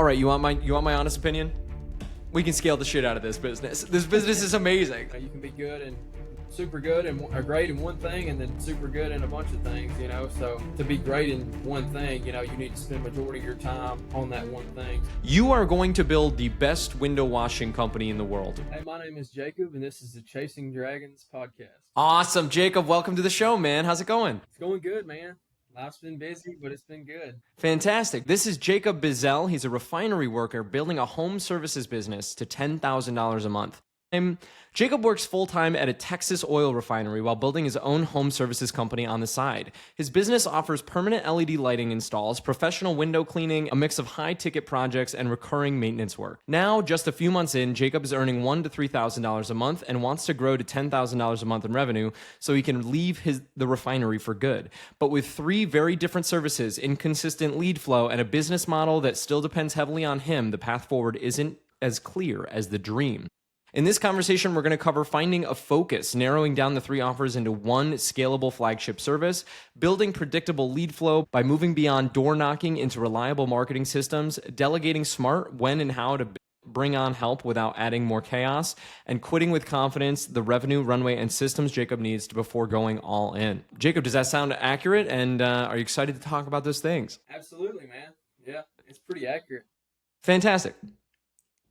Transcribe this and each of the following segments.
All right, you want my honest opinion? We can scale the shit out of this business. This business is amazing. You can be good and super good and or great in one thing, and then super good in a bunch of things, so to be great in one thing, you need to spend majority of your time on that one thing. You are going to build the best window washing company in the world. Hey, my name is Jacob, and this is the Chasing Dragons podcast. Awesome, Jacob. Welcome to the show, man. How's it going? It's going good, man. Life's been busy, but it's been good. Fantastic. This is Jacob Bizell. He's a refinery worker building a home services business to $10,000 a month. Jacob works full-time at a Texas oil refinery while building his own home services company on the side. His business offers permanent LED lighting installs, professional window cleaning, a mix of high-ticket projects, and recurring maintenance work. Now, just a few months in, Jacob is earning $1,000 to $3,000 a month and wants to grow to $10,000 a month in revenue so he can leave the refinery for good. But with 3 very different services, inconsistent lead flow, and a business model that still depends heavily on him, the path forward isn't as clear as the dream. In this conversation, we're going to cover finding a focus, narrowing down the 3 offers into one scalable flagship service, building predictable lead flow by moving beyond door knocking into reliable marketing systems, delegating smart when and how to bring on help without adding more chaos, and quitting with confidence the revenue, runway, and systems Jacob needs before going all in. Jacob, does that sound accurate? And are you excited to talk about those things? Absolutely, man. Yeah, it's pretty accurate. Fantastic.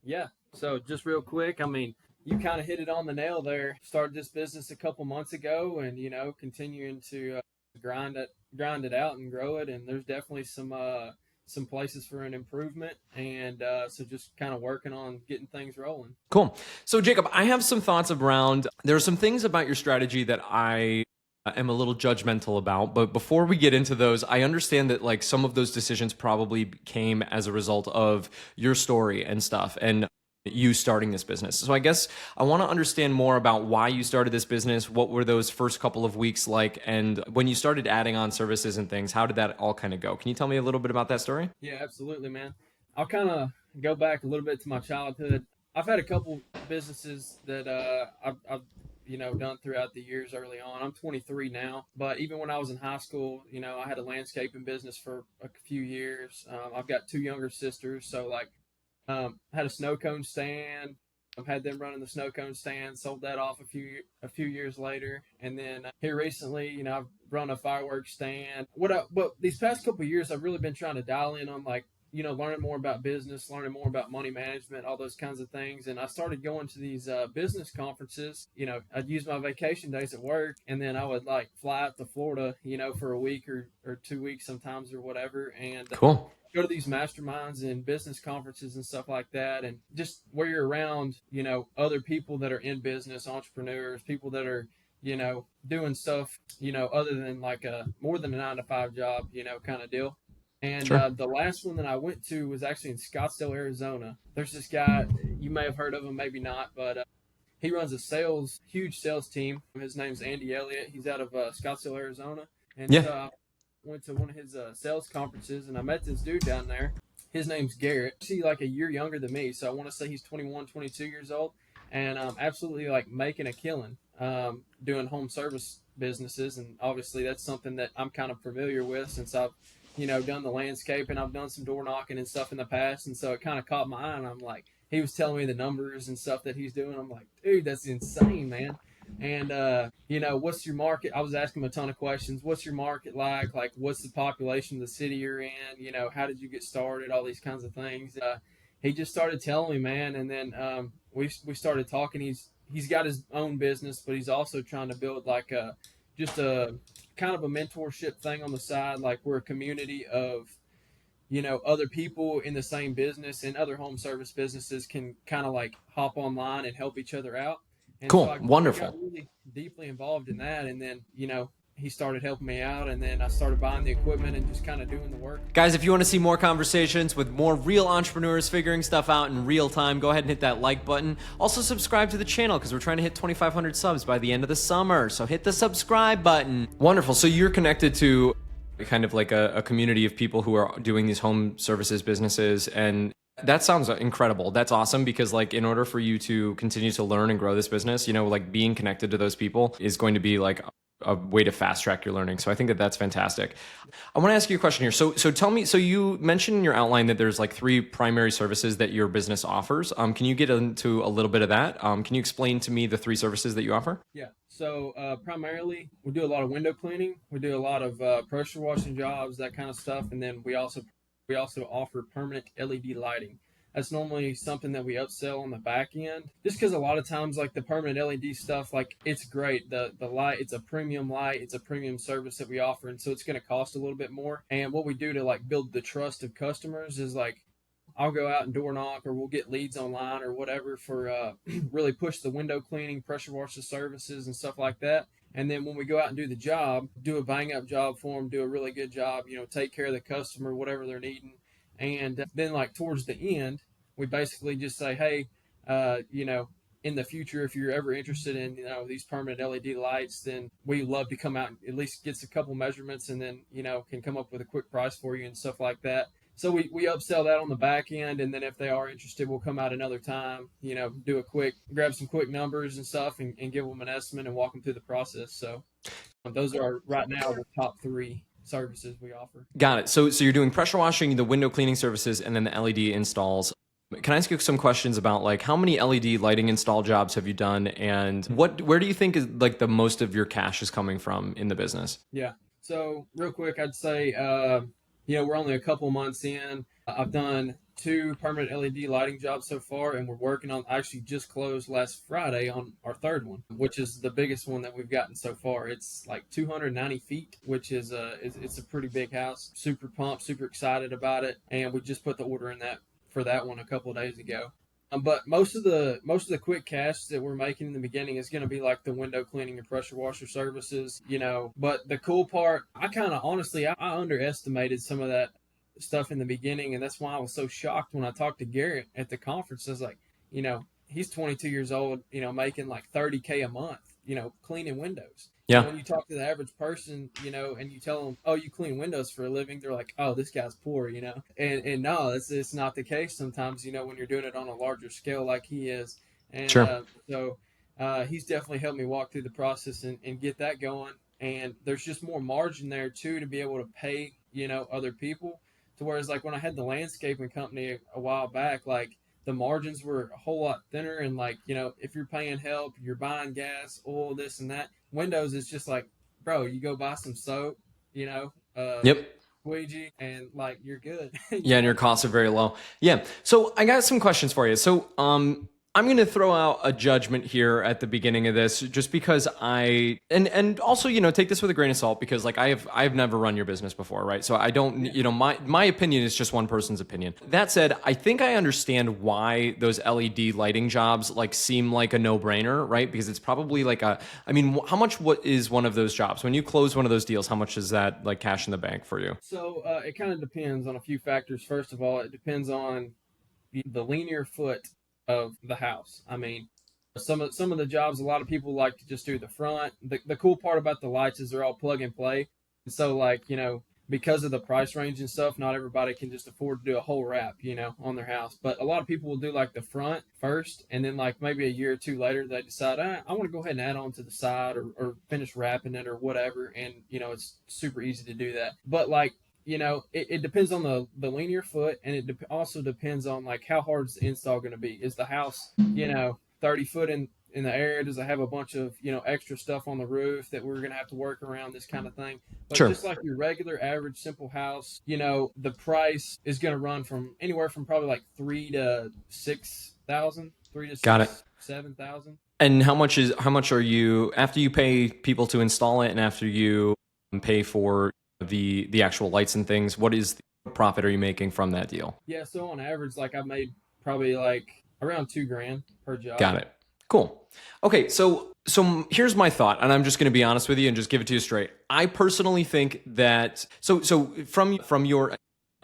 Yeah. So just real quick, you kind of hit it on the nail there. Started this business a couple months ago, and continuing to grind it out and grow it. And there's definitely some places for an improvement, and so just kind of working on getting things rolling. Cool. So Jacob, I have some thoughts around. There are some things about your strategy that I am a little judgmental about, but before we get into those, I understand that like some of those decisions probably came as a result of your story and stuff, and you starting this business. So I guess I want to understand more about why you started this business. What were those first couple of weeks like? And when you started adding on services and things, how did that all kind of go? Can you tell me a little bit about that story? Yeah, absolutely, man. I'll kind of go back a little bit to my childhood. I've had a couple businesses that I've done throughout the years early on. I'm 23 now, but even when I was in high school, I had a landscaping business for a few years. I've got 2 younger sisters, so had a snow cone stand. I've had them running the snow cone stand, sold that off a few years later. And then here recently, I've run a fireworks stand. But these past couple of years, I've really been trying to dial in on learning more about business, learning more about money management, all those kinds of things. And I started going to these business conferences. I'd use my vacation days at work, and then I would fly out to Florida, for a week or 2 weeks sometimes or whatever. And cool. Go to these masterminds and business conferences and stuff like that, and just where you're around, other people that are in business, entrepreneurs, people that are, doing stuff, other than more than a 9-to-5 job, kind of deal. And sure. The last one that I went to was actually in Scottsdale, Arizona. There's this guy, you may have heard of him, maybe not, but he runs a huge sales team. His name's Andy Elliott. He's out of Scottsdale, Arizona. And yeah. Went to one of his sales conferences, and I met this dude down there. His name's Garrett. He's a year younger than me, so I want to say he's 21, 22 years old, and absolutely making a killing doing home service businesses. And obviously that's something that I'm kind of familiar with since I've done the landscape, and I've done some door knocking and stuff in the past, and so it kind of caught my eye. And I'm he was telling me the numbers and stuff that he's doing. I'm dude, that's insane, man. And, what's your market? I was asking him a ton of questions. What's your market like? What's the population of the city you're in? How did you get started? All these kinds of things. He just started telling me, man. And then we started talking. He's got his own business, but he's also trying to build just a kind of a mentorship thing on the side. We're a community of, other people in the same business, and other home service businesses can kind of hop online and help each other out. And cool. So Wonderful. I got really deeply involved in that. And then, he started helping me out, and then I started buying the equipment and just kind of doing the work. Guys, if you want to see more conversations with more real entrepreneurs figuring stuff out in real time, go ahead and hit that like button. Also subscribe to the channel because we're trying to hit 2,500 subs by the end of the summer. So hit the subscribe button. Wonderful. So you're connected to kind of a community of people who are doing these home services businesses, and that sounds incredible. That's awesome because in order for you to continue to learn and grow this business, being connected to those people is going to be a way to fast track your learning. So I think that that's fantastic. I want to ask you a question here. So tell me, so you mentioned in your outline that there's like three primary services that your business offers. Can you get into a little bit of that? Can you explain to me the three services that you offer? Yeah. So primarily, we do a lot of window cleaning. We do a lot of pressure washing jobs, that kind of stuff, and then we also offer permanent LED lighting. That's normally something that we upsell on the back end, just because a lot of times, like the permanent LED stuff, like it's great. The light, it's a premium light, it's a premium service that we offer, and so it's going to cost a little bit more. And what we do to like build the trust of customers is like I'll go out and door knock, or we'll get leads online or whatever for really push the window cleaning, pressure washer services, and stuff like that. And then when we go out and do the job, do a bang up job for them, do a really good job, take care of the customer, whatever they're needing. And then, like, towards the end, we basically just say, hey, in the future, if you're ever interested in, these permanent LED lights, then we love to come out and at least get a couple measurements, and then, can come up with a quick price for you and stuff like that. So we upsell that on the back end, and then if they are interested, we'll come out another time, grab some quick numbers and stuff, and give them an estimate and walk them through the process. So those are right now the top three services we offer. Got it. So you're doing pressure washing, the window cleaning services, and then the LED installs. Can I ask you some questions about like how many LED lighting install jobs have you done, and where do you think is like the most of your cash is coming from in the business? Yeah. So real quick, I'd say, we're only a couple months in. I've done 2 permanent LED lighting jobs so far, and we're working on, actually just closed last Friday on our third one, which is the biggest one that we've gotten so far. It's like 290 feet, which is it's a pretty big house. Super pumped, super excited about it, and we just put the order in for that one a couple of days ago. But most of the quick cash that we're making in the beginning is going to be like the window cleaning and pressure washer services, But the cool part, I kind of honestly, I underestimated some of that stuff in the beginning, and that's why I was so shocked when I talked to Garrett at the conference. I was like, he's 22 years old, making like $30K a month, cleaning windows. Yeah. When you talk to the average person, and you tell them, oh, you clean windows for a living, they're like, oh, this guy's poor, And no, it's not the case sometimes, when you're doing it on a larger scale like he is. And Sure. he's definitely helped me walk through the process and get that going. And there's just more margin there, too, to be able to pay, other people. To whereas, like, when I had the landscaping company a while back, like, the margins were a whole lot thinner, and like, if you're paying help, you're buying gas, oil, this and that. Windows is just like, bro, you go buy some soap, Yep. squeegee, and like you're good. Yeah, and your costs are very low. Yeah. So I got some questions for you. So I'm going to throw out a judgment here at the beginning of this, just because and also, take this with a grain of salt, because like I've never run your business before, right? So I don't, my opinion is just one person's opinion. That said, I think I understand why those LED lighting jobs like seem like a no-brainer, right? Because it's probably like how much, what is one of those jobs? When you close one of those deals, how much is that like cash in the bank for you? So it kind of depends on a few factors. First of all, it depends on the linear foot of the house. I mean, some of the jobs, a lot of people like to just do the front. The cool part about the lights is they're all plug and play. And so like, because of the price range and stuff, not everybody can just afford to do a whole wrap, on their house. But a lot of people will do like the front first, and then like maybe a year or two later, they decide, I want to go ahead and add on to the side or finish wrapping it or whatever. And, it's super easy to do that. But like, it depends on the linear foot, and it also depends on like how hard is the install going to be. Is the house 30 foot in the air? Does it have a bunch of extra stuff on the roof that we're going to have to work around, this kind of thing? But Sure. Just like your regular average simple house, the price is going to run from anywhere from probably like $3,000 to $6,000, Got it. $7,000. And how much are you, after you pay people to install it and after you pay for the actual lights and things, what profit are you making from that deal? Yeah, so on average, like I've made probably like around $2,000 per job. Got it. Cool. Okay, so here's my thought, and I'm just going to be honest with you and just give it to you straight. I personally think that so from your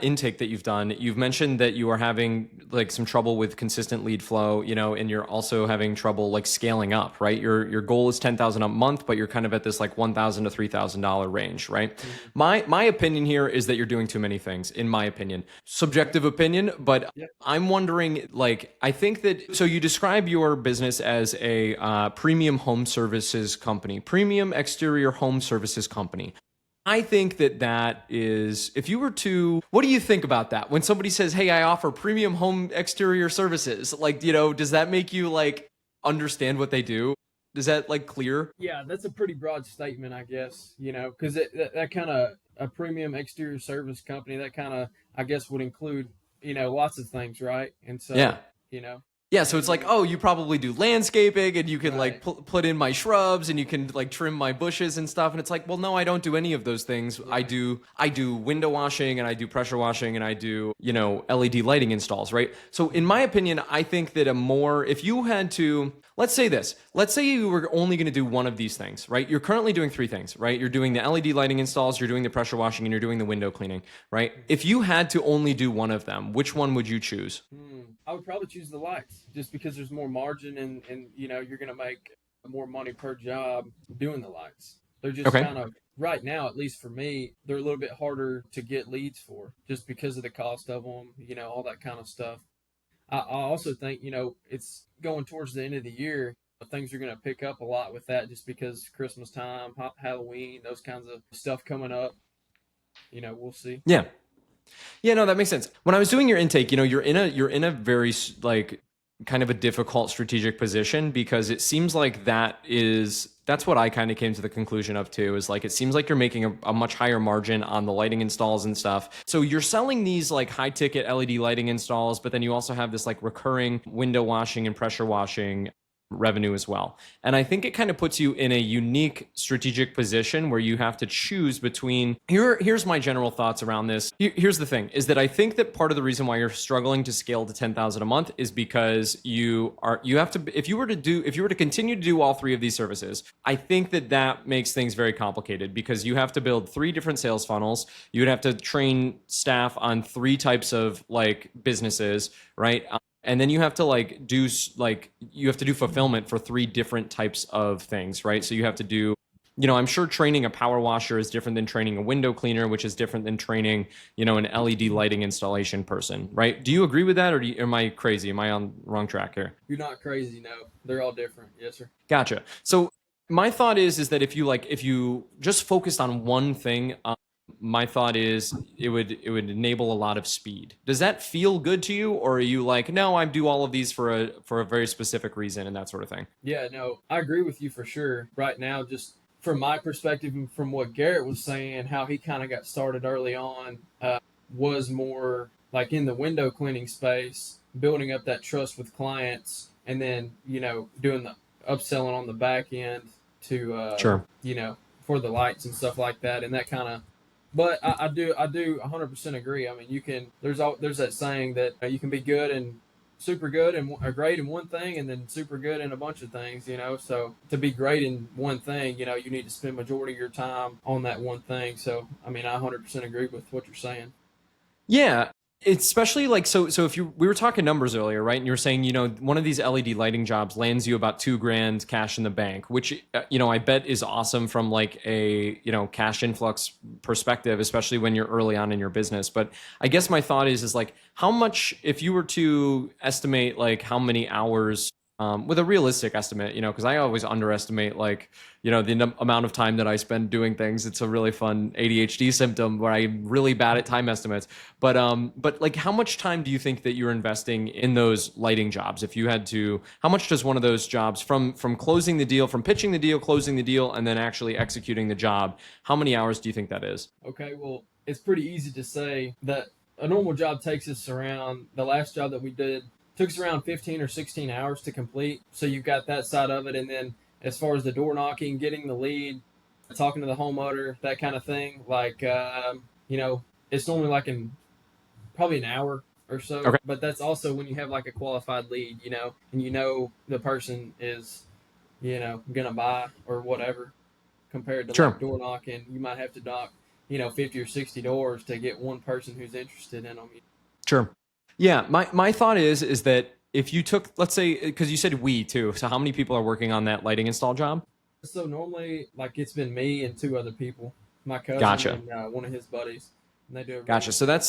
intake that you've done, you've mentioned that you are having like some trouble with consistent lead flow, and you're also having trouble like scaling up, right? Your goal is 10,000 a month, but you're kind of at this like $1,000 to $3,000 range, right? Mhm. My opinion here is that you're doing too many things, in my opinion. Okay. Subjective opinion, but Yep. I'm wondering, like, I think that, so you describe your business as a premium home services company, premium exterior home services company. I think that that is, if you were to, what do you think about that? When somebody says, hey, I offer premium home exterior services, like, does that make you like understand what they do? Is that like clear? Yeah, that's a pretty broad statement, I guess. Because that kind of a premium exterior service company that kind of I guess would include lots of things, right? And Yeah. so you know, Yeah, so it's like, oh, you probably do landscaping and you can like right, put in my shrubs and you can like trim my bushes and stuff. And it's like, well, no, I don't do any of those things. I right. do I do window washing and I do pressure washing and I do, LED lighting installs, right? So in my opinion, I think that if you had to, let's say this, let's say you were only going to do one of these things, right? You're currently doing three things, right? You're doing the LED lighting installs, you're doing the pressure washing, and you're doing the window cleaning, right? If you had to only do one of them, which one would you choose? I would probably choose the lights just because there's more margin and you're gonna make more money per job doing the lights. They're just Okay. kind of right now, at least for me, they're a little bit harder to get leads for just because of the cost of them, all that kind of stuff. I also think it's going towards the end of the year. Things are going to pick up a lot with that just because Christmas time, Halloween, those kinds of stuff coming up. We'll see. Yeah. Yeah, no, that makes sense. When I was doing your intake, you're in a very like kind of a difficult strategic position because it seems like that's what I kind of came to the conclusion of too, is like it seems like you're making a much higher margin on the lighting installs and stuff. So you're selling these like high ticket LED lighting installs, but then you also have this like recurring window washing and pressure washing revenue as well. And I think it kind of puts you in a unique strategic position where you have to choose between here's my general thoughts around this. Here's the thing is that I think that part of the reason why you're struggling to scale to 10,000 a month is because you have to if you were to continue to do all three of these services, I think that makes things very complicated because you have to build three different sales funnels. You would have to train staff on three types of like businesses, right? And then you have to you have to do fulfillment for three different types of things, right? So you have to do, I'm sure training a power washer is different than training a window cleaner, which is different than training, an LED lighting installation person, right? Do you agree with that, or am I crazy? Am I on the wrong track here? You're not crazy, no. They're all different. Yes, sir. Gotcha. So my thought is that if you just focused on one thing, my thought is it would enable a lot of speed. Does that feel good to you, or are you like, no, I do all of these for a very specific reason and that sort of thing? Yeah, no, I agree with you for sure. Right now, just from my perspective and from what Garrett was saying, how he kind of got started early on was more like in the window cleaning space, building up that trust with clients, and then, doing the upselling on the back end to, Sure. for the lights and stuff like that. And that kind of, but I do 100% agree. I mean, there's that saying that you can be good and super good and great in one thing and then super good in a bunch of things, so to be great in one thing, you need to spend majority of your time on that one thing. So I mean, I 100% agree with what you're saying. Yeah, especially like so if we were talking numbers earlier, right? And you were saying, one of these LED lighting jobs lands you about 2 grand cash in the bank, which I bet is awesome from like a, cash influx perspective, especially when you're early on in your business. But I guess my thought is like how much, if you were to estimate like how many hours, with a realistic estimate, because I always underestimate like, the amount of time that I spend doing things. It's a really fun ADHD symptom where I'm really bad at time estimates. But like, how much time do you think that you're investing in those lighting jobs? If you had to, how much does one of those jobs from closing the deal, from pitching the deal, closing the deal, and then actually executing the job? How many hours do you think that is? Okay, well, it's pretty easy to say that a normal job takes us around, the last job that we did took us around 15 or 16 hours to complete. So you've got that side of it. And then as far as the door knocking, getting the lead, talking to the homeowner, that kind of thing, like, it's normally like in probably an hour or so. Okay. But that's also when you have like a qualified lead, and the person is, going to buy or whatever, compared to like Sure. door knocking. You might have to knock, 50 or 60 doors to get one person who's interested in them. Sure. Yeah, my thought is that if you took, let's say, because you said we too, so how many people are working on that lighting install job? So normally, like it's been me and two other people, my cousin Gotcha, and one of his buddies, and they do a really gotcha. good So job.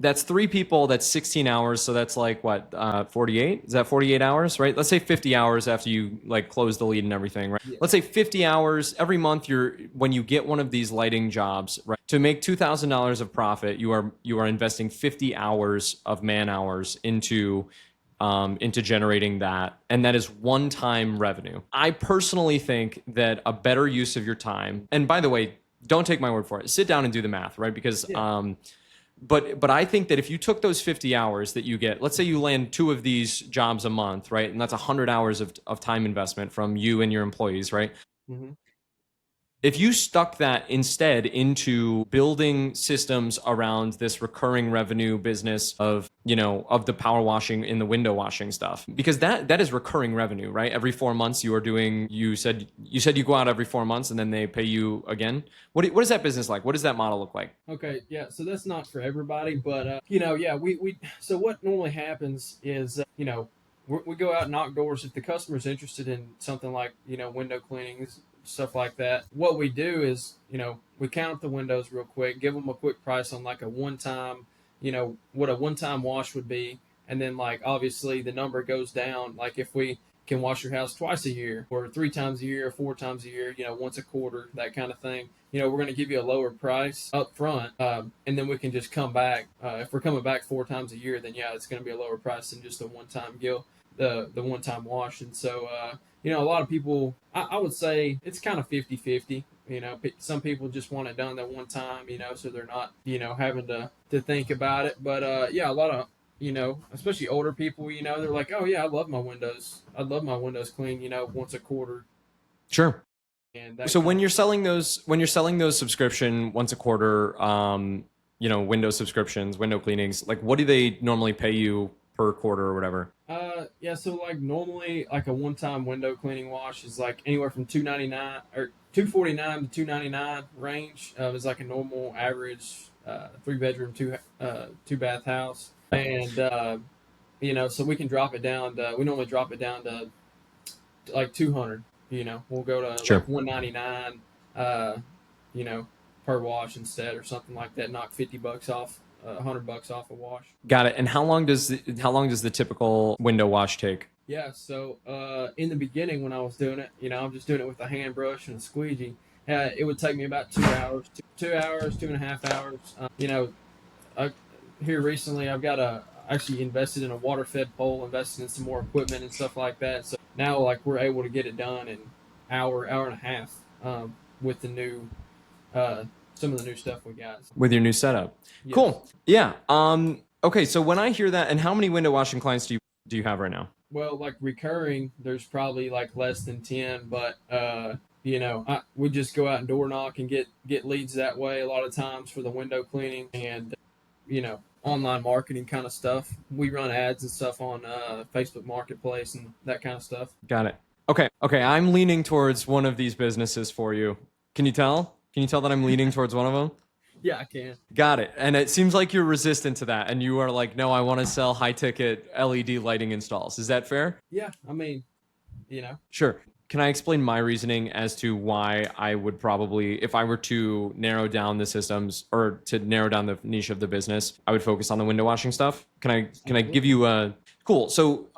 that's three people. That's 16 hours. So that's like what, 48? Is that 48 hours, right? Let's say 50 hours after you like close the lead and everything, right? Yeah. Let's say 50 hours every month. When you get one of these lighting jobs, right? To make $2,000 of profit, you are investing 50 hours of man hours into generating that, and that is one-time revenue. I personally think that a better use of your time, and by the way, don't take my word for it. Sit down and do the math, right? Because Yeah. but I think that if you took those 50 hours that you get, let's say you land two of these jobs a month, right? And that's 100 hours of time investment from you and your employees, right? Hmm. If you stuck that instead into building systems around this recurring revenue business of the power washing in the window washing stuff, because that is recurring revenue, right? Every 4 months you are doing, you said you go out every 4 months and then they pay you again. What is that business like? What does that model look like? Okay, yeah. So that's not for everybody, but yeah, we. So what normally happens is, we go out and knock doors if the customer's interested in something like window cleanings, stuff like that. What we do is, we count up the windows real quick, give them a quick price on like a one time, what a one time wash would be, and then like obviously the number goes down. Like if we can wash your house twice a year, or three times a year, or four times a year, once a quarter, that kind of thing. We're going to give you a lower price up front, and then we can just come back. If we're coming back four times a year, then yeah, it's going to be a lower price than just a one time the one time wash. And so, a lot of people, I would say it's kind of 50-50. Some people just want it done that one time, so they're not, having to think about it. But yeah, a lot of, especially older people, they're like, oh yeah, I love my windows. I love my windows clean, once a quarter Sure. and that So kind of. when you're selling those subscription once a quarter, window subscriptions, window cleanings, like what do they normally pay you per quarter or whatever? Yeah, so like normally like a one time window cleaning wash is like anywhere from 299 or 249 to 299 range. Is like a normal average 3 bedroom two bath house. And so we can drop it down to we normally drop it down to like 200. We'll go to Sure. like 199 you know, per wash instead or something like that, knock 50 bucks off, $100 off a wash. Got it. And how long does the typical window wash take? Yeah, so in the beginning when I was doing it, I'm just doing it with a hand brush and a squeegee. It would take me about 2 hours, 2 hours, 2.5 hours. I, here recently I've got actually invested in a water fed pole, invested in some more equipment and stuff like that. So now like we're able to get it done in hour and a half with the new uh, some of the new stuff we got. With your new setup. Yes. Cool. Yeah. Okay. So when I hear that, and how many window washing clients do you have right now? Well, like recurring, there's probably like less than 10, but we just go out and door knock and get leads that way a lot of times for the window cleaning and online marketing kind of stuff. We run ads and stuff on Facebook Marketplace and that kind of stuff. Got it. Okay. Okay. I'm leaning towards one of these businesses for you. Can you tell? Can you tell that I'm leaning towards one of them? Yeah, I can. Got it. And it seems like you're resistant to that, and you are like, no, I want to sell high ticket LED lighting installs. Is that fair? Yeah, I mean, you know, Sure. Can I explain my reasoning as to why I would probably, if I were to narrow down the systems or to narrow down the niche of the business, I would focus on the window washing stuff? Can I give absolutely. you a cool? So,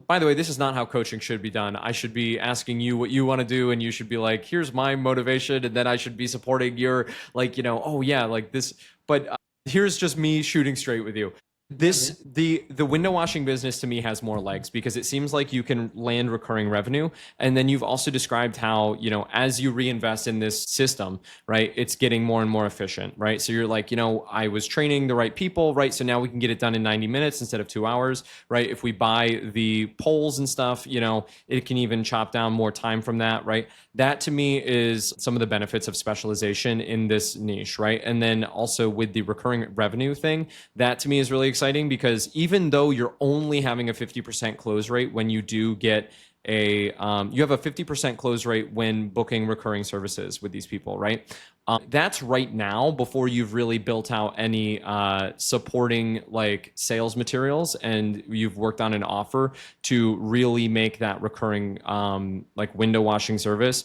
by the way, this is not how coaching should be done. I should be asking you what you want to do, and you should be like, "Here's my motivation," and then I should be supporting your like, oh yeah, like this. But here's just me shooting straight with you. Yeah, man. The window washing business to me has more legs because it seems like you can land recurring revenue, and then you've also described how as you reinvest in this system, right, it's getting more and more efficient, right? So you're like, I was training the right people, right? So now we can get it done in 90 minutes instead of 2 hours, right? If we buy the poles and stuff, it can even chop down more time from that, right? That to me is some of the benefits of specialization in this niche, right? And then also with the recurring revenue thing, that to me is really exciting because even though you're only having a 50% close rate when you do get you have a 50% close rate when booking recurring services with these people, right? That's right now before you've really built out any supporting like sales materials and you've worked on an offer to really make that recurring like window washing service.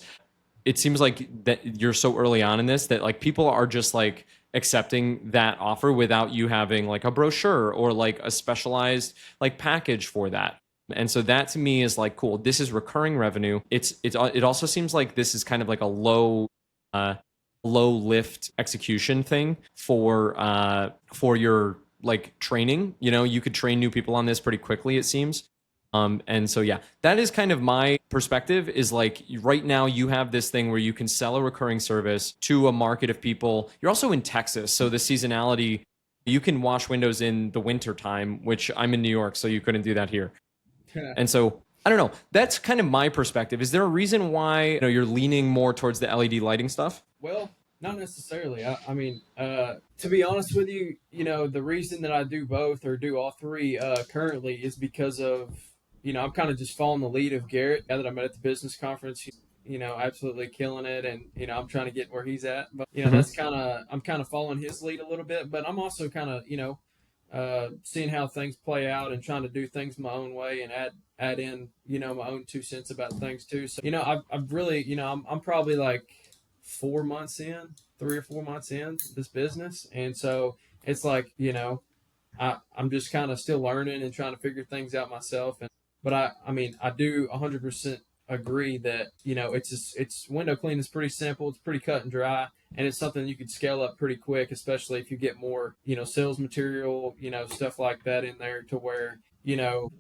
It seems like that you're so early on in this that like people are just like accepting that offer without you having like a brochure or like a specialized like package for that. And so that to me is like cool. This is recurring revenue. It also seems like this is kind of like a uh low lift execution thing for your like training. You know, you could train new people on this pretty quickly, it seems. And so, yeah, that is kind of my perspective is like right now you have this thing where you can sell a recurring service to a market of people. You're also in Texas. So the seasonality, you can wash windows in the winter time, which I'm in New York, so you couldn't do that here. And so I don't know. That's kind of my perspective. Is there a reason why you're leaning more towards the LED lighting stuff? Well, not necessarily. I mean, to be honest with you, the reason that I do both or do all three currently is because of, I'm kind of just following the lead of Garrett, guy that I met at the business conference. He's, absolutely killing it, and I'm trying to get where he's at. But Mhm. I'm kind of following his lead a little bit. But I'm also kind of, seeing how things play out and trying to do things my own way and add in, my own 2 cents about things too. So, I've really, I'm probably like 4 months in, 3 or 4 months in this business. And so it's like, I'm just kind of still learning and trying to figure things out myself. But I mean, I do 100% agree that, it's window cleaning is pretty simple. It's pretty cut and dry. And it's something you could scale up pretty quick, especially if you get more, sales material, stuff like that in there to where,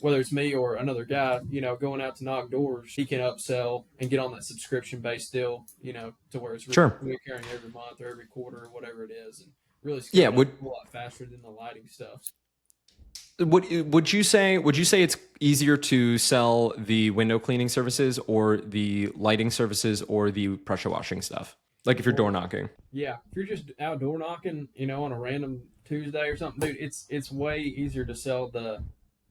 whether it's me or another guy, going out to knock doors, he can upsell and get on that subscription based deal, to where it's Sure. recurring every month or every quarter or whatever it is, and really Yeah. scale it up a lot faster than the lighting stuff. Would you say it's easier to sell the window cleaning services or the lighting services or the pressure washing stuff? Like if you're door Or knocking. yeah, if you're just outdoor knocking, on a random Tuesday or something, dude, it's way easier to sell the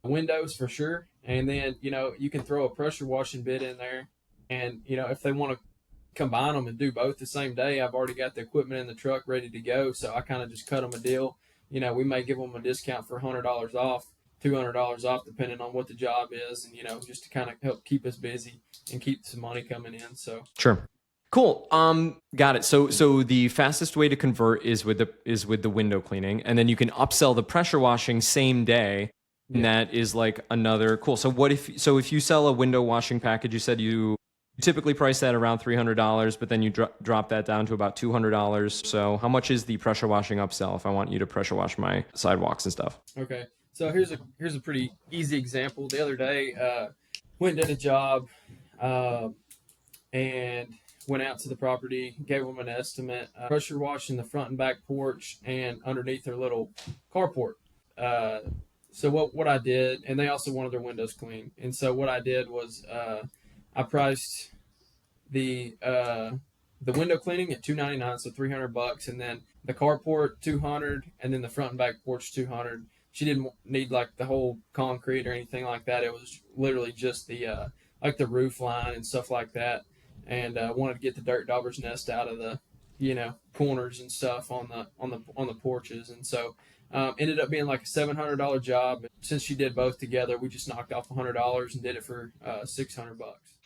windows for sure. And then, you can throw a pressure washing bit in there. And, if they want to combine them and do both the same day, I've already got the equipment in the truck ready to go. So I kind of just cut them a deal. We may give them a discount for $100 off, $200 off, depending on what the job is. And, just to kind of help keep us busy and keep some money coming in. So, Sure. Cool. Got it. So the fastest way to convert is with the window cleaning, and then you can upsell the pressure washing same day. And yeah. that is like another cool. So if you sell a window washing package, you said you typically price that around $300, but then you drop that down to about $200. So how much is the pressure washing upsell if I want you to pressure wash my sidewalks and stuff? Okay. So here's a pretty easy example. The other day, went and did a job, uh, and went out to the property, gave them an estimate, pressure washing the front and back porch and underneath their little carport. Uh, so what I did, and they also wanted their windows clean. And so what I did was I priced the window cleaning at $299, so $300, and then the carport $200, and then the front and back porch $200. She didn't need like the whole concrete or anything like that. It was literally just the like the roof line and stuff like that, and wanted to get the dirt dauber's nest out of the corners and stuff on the porches, and so ended up being like a $700 job. Since she did both together, we just knocked off $100 and did it for $600.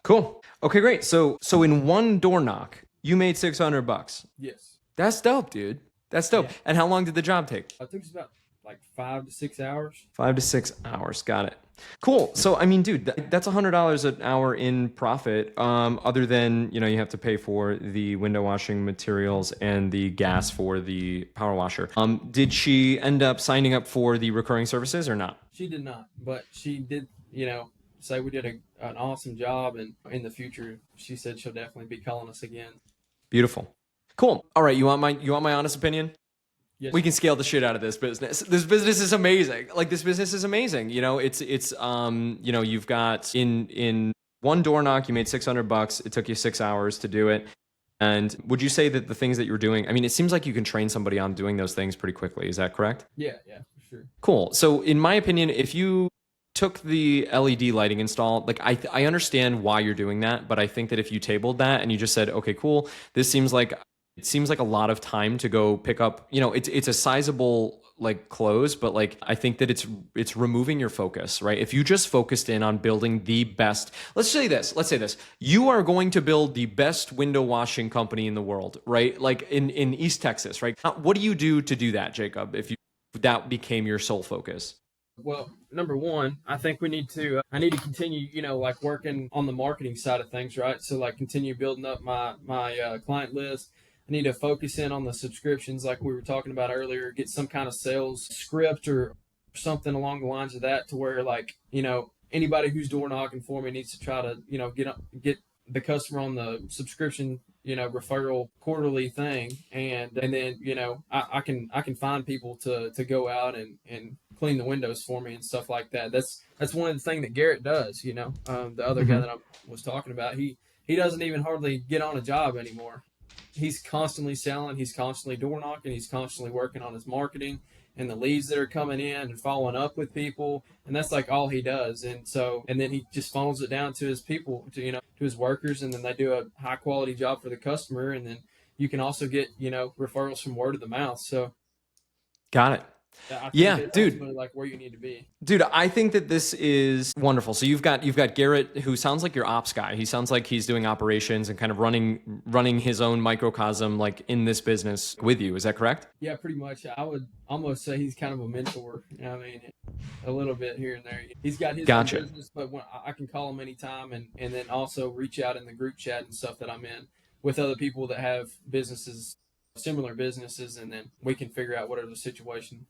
Cool. Okay, great. So in one door knock, you made $600. Yes. That's dope, dude. That's dope. Yeah. And how long did the job take? It took us about like 5 to 6 hours. 5 to 6 hours. Got it. Cool. So, I mean, dude, that's $100 an hour in profit. Other than, you have to pay for the window washing materials and the gas for the power washer. Did she end up signing up for the recurring services or not? She did not, but she did, say we did an awesome job, and in the future, she said she'll definitely be calling us again. Beautiful. Cool. All right. You want my honest opinion? Yes. We can scale the shit out of this business. This business is amazing. Like this business is amazing. You've got in one door knock, you made $600. It took you 6 hours to do it. And would you say that the things that you're doing, I mean, it seems like you can train somebody on doing those things pretty quickly. Is that correct? Yeah, for sure. Cool. So in my opinion, if you took the LED lighting install, like I understand why you're doing that, but I think that if you tabled that and you just said, okay, cool, this seems like it seems like a lot of time to go pick up, it's a sizable like close, but like I think that it's removing your focus, right? If you just focused in on building the best, let's say this, you are going to build the best window washing company in the world, right? Like in East Texas, right? What do you do to do that, Jacob, if that became your sole focus? Well, number one, I think I need to continue, like working on the marketing side of things, right? So like continue building up my client list. I need to focus in on the subscriptions, like we were talking about earlier. Get some kind of sales script or something along the lines of that, to where like anybody who's door knocking for me needs to try to get the customer on the subscription referral quarterly thing, and then I can find people to go out and clean the windows for me and stuff like that. That's one of the things that Garrett does. The other guy that I was talking about, he doesn't even hardly get on a job anymore. He's constantly selling, he's constantly door knocking, he's constantly working on his marketing and the leads that are coming in and following up with people, and that's like all he does. And then he just funnels it down to his people, to his workers, and then they do a high quality job for the customer, and then you can also get referrals from word of the mouth. So Got it. I think Yeah, it's dude. ultimately like where you need to be. Dude, I think that this is wonderful. So you've got Garrett, who sounds like your ops guy. He sounds like he's doing operations and kind of running his own microcosm like in this business with you. Is that correct? Yeah, pretty much. I would almost say he's kind of a mentor. A little bit here and there. He's got his own Gotcha. business, but I can call him anytime, and then also reach out in the group chat and stuff that I'm in with other people that have businesses, similar businesses, and then we can figure out whatever the situation.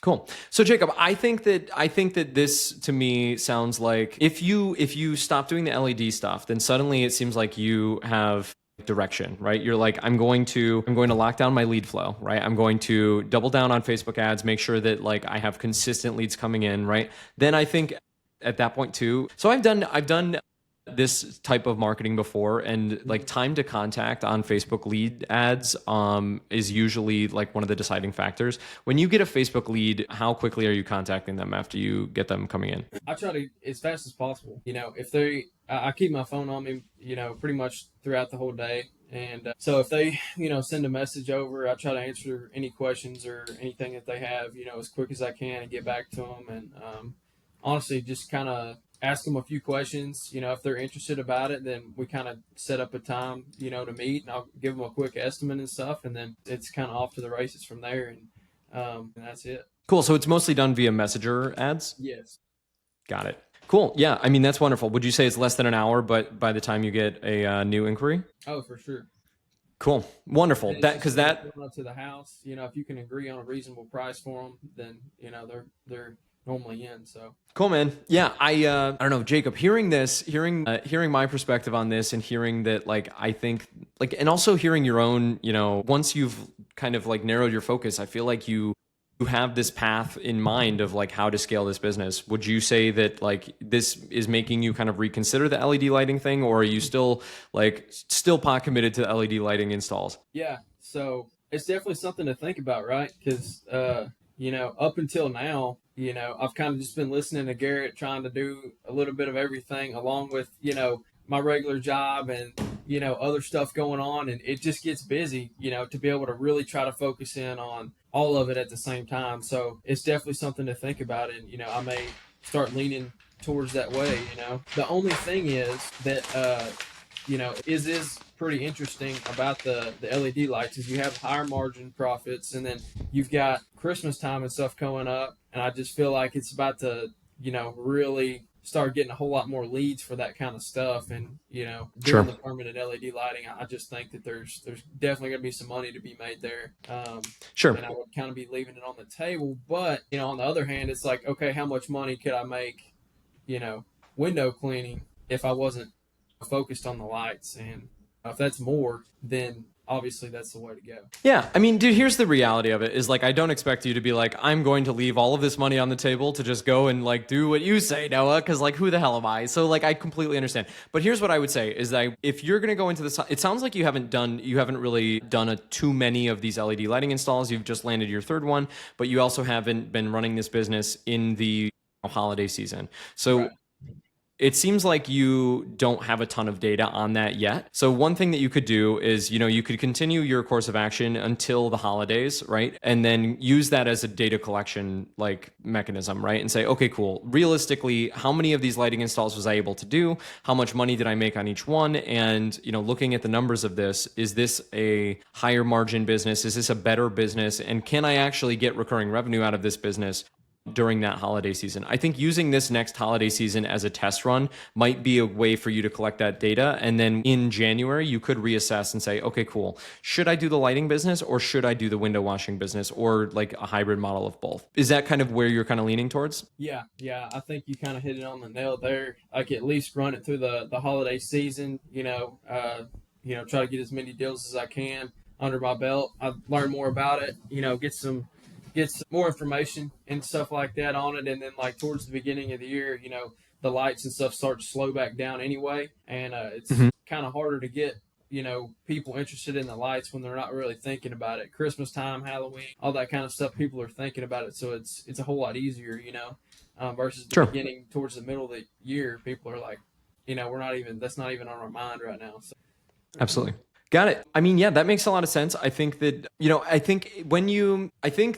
Cool. So Jacob, I think that this to me sounds like if you stop doing the LED stuff, then suddenly it seems like you have direction, right? You're like, I'm going to lock down my lead flow, right? I'm going to double down on Facebook ads, make sure that like I have consistent leads coming in, right? Then I think at that point too. So I've done this type of marketing before, and like time to contact on Facebook lead ads is usually like one of the deciding factors. When you get a Facebook lead, how quickly are you contacting them after you get them coming in? I try to as fast as possible. If I keep my phone on me, pretty much throughout the whole day. And so if they, send a message over, I try to answer any questions or anything that they have, as quick as I can and get back to them. And honestly, just kind of ask them a few questions. If they're interested about it, then we kind of set up a time, to meet, and I'll give them a quick estimate and stuff. And then it's kind of off to the races from there. And that's it. Cool. So it's mostly done via Messenger ads? Yes. Got it. Cool. Yeah. I mean, that's wonderful. Would you say it's less than an hour, but by the time you get a new inquiry? Oh, for sure. Cool. Wonderful. And it's That just because that going up to the house. If you can agree on a reasonable price for them, then they're normally in. So cool, man. Yeah, I don't know, Jacob. Hearing this, hearing my perspective on this, and hearing that, like, I think, like, and also hearing your own, once you've kind of like narrowed your focus, I feel like you have this path in mind of like how to scale this business. Would you say that like this is making you kind of reconsider the LED lighting thing, or are you still pot committed to the LED lighting installs? yeah, so it's definitely something to think about, right? Because up until now, I've kind of just been listening to Garrett, trying to do a little bit of everything along with my regular job and other stuff going on, and it just gets busy, to be able to really try to focus in on all of it at the same time. So it's definitely something to think about, and I may start leaning towards that way. The only thing is that is pretty interesting about the LED lights is you have higher margin profits, and then you've got Christmas time and stuff coming up, and I just feel like it's about to really start getting a whole lot more leads for that kind of stuff. And Sure. doing the permanent LED lighting, I just think that there's definitely going to be some money to be made there. Sure. And I would kind of be leaving it on the table. But on the other hand, it's like, okay, how much money could I make window cleaning if I wasn't focused on the lights? And if that's more, then obviously that's the way to go. Yeah, I mean, dude, here's the reality of it is like I don't expect you to be like, I'm going to leave all of this money on the table to just go and like do what you say, Noah, because like who the hell am I? So like I completely understand. But here's what I would say is that if you're gonna go into this, it sounds like you haven't really done too many of these LED lighting installs. You've just landed your third one, but you also haven't been running this business in the holiday season. Right. So it seems like you don't have a ton of data on that yet. So one thing that you could do is, you could continue your course of action until the holidays, right? And then use that as a data collection like mechanism, right? And say, okay, cool. Realistically, how many of these lighting installs was I able to do? How much money did I make on each one? And, looking at the numbers of this, is this a higher margin business? Is this a better business? And can I actually get recurring revenue out of this business during that holiday season? I think using this next holiday season as a test run might be a way for you to collect that data. And then in January, you could reassess and say, okay, cool. Should I do the lighting business or should I do the window washing business, or like a hybrid model of both? Is that kind of where you're kind of leaning towards? Yeah, yeah. I think you kind of hit it on the nail there. Like at least run it through the holiday season. Try to get as many deals as I can under my belt. I learn more about it. Get some more information and stuff like that on it, and then like towards the beginning of the year, the lights and stuff start to slow back down anyway, and it's kind of harder to get people interested in the lights when they're not really thinking about it. Christmas time, Halloween, all that kind of stuff, people are thinking about it, so it's a whole lot easier, versus the Sure. beginning towards the middle of the year. People are like, we're not even that's not even on our mind right now. So Absolutely. Got it. I mean, yeah, that makes a lot of sense. I think that, I think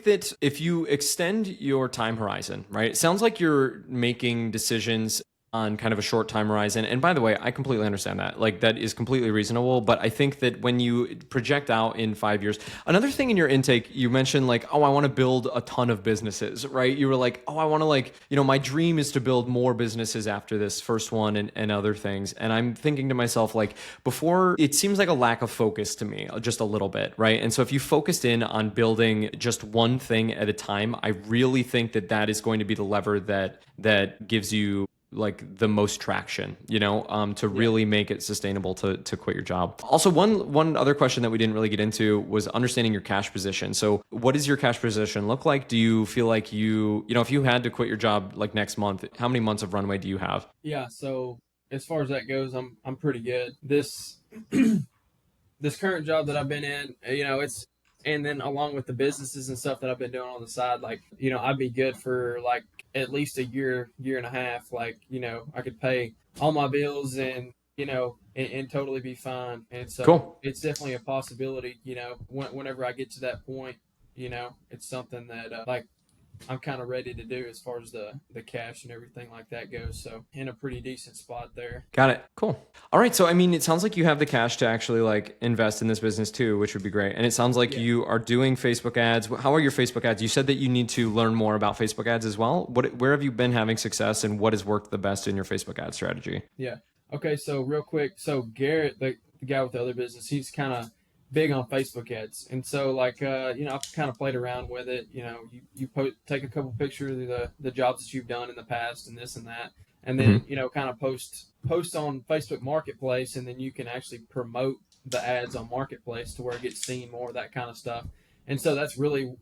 that if you extend your time horizon, right? It sounds like you're making decisions on kind of a short time horizon. And by the way, I completely understand that. Like, that is completely reasonable. But I think that when you project out in 5 years, another thing in your intake, you mentioned like, oh, I want to build a ton of businesses, right? You were like, oh, I want to like, my dream is to build more businesses after this first one, and other things. And I'm thinking to myself, like, before, it seems like a lack of focus to me, just a little bit, right? And so if you focused in on building just one thing at a time, I really think that that is going to be the lever that gives you like the most traction, to yeah, really make it sustainable to quit your job. Also, one other question that we didn't really get into was understanding your cash position. So what does your cash position look like? Do you feel like if you had to quit your job like next month, how many months of runway do you have? yeah. So as far as that goes, I'm pretty good. This current job that I've been in, it's and then along with the businesses and stuff that I've been doing on the side, like, I'd be good for like at least a year and a half. Like, I could pay all my bills and, and totally be fine. And so Cool. it's definitely a possibility, whenever I get to that point, it's something that like I'm kind of ready to do as far as the cash and everything like that goes. So in a pretty decent spot there. Got it. Cool. All right. So, I mean, it sounds like you have the cash to actually like invest in this business too, which would be great. And it sounds like Yeah. you are doing Facebook ads. How are your Facebook ads? You said that you need to learn more about Facebook ads as well. Where have you been having success, and what has worked the best in your Facebook ad strategy? Yeah. Okay. So real quick, so Garrett, the guy with the other business, he's kind of big on Facebook ads, and so like I've kind of played around with it. Take a couple pictures of the jobs that you've done in the past and this and that, and then Mm-hmm. kind of post on Facebook Marketplace, and then you can actually promote the ads on Marketplace to where it gets seen more, that kind of stuff. And so that's really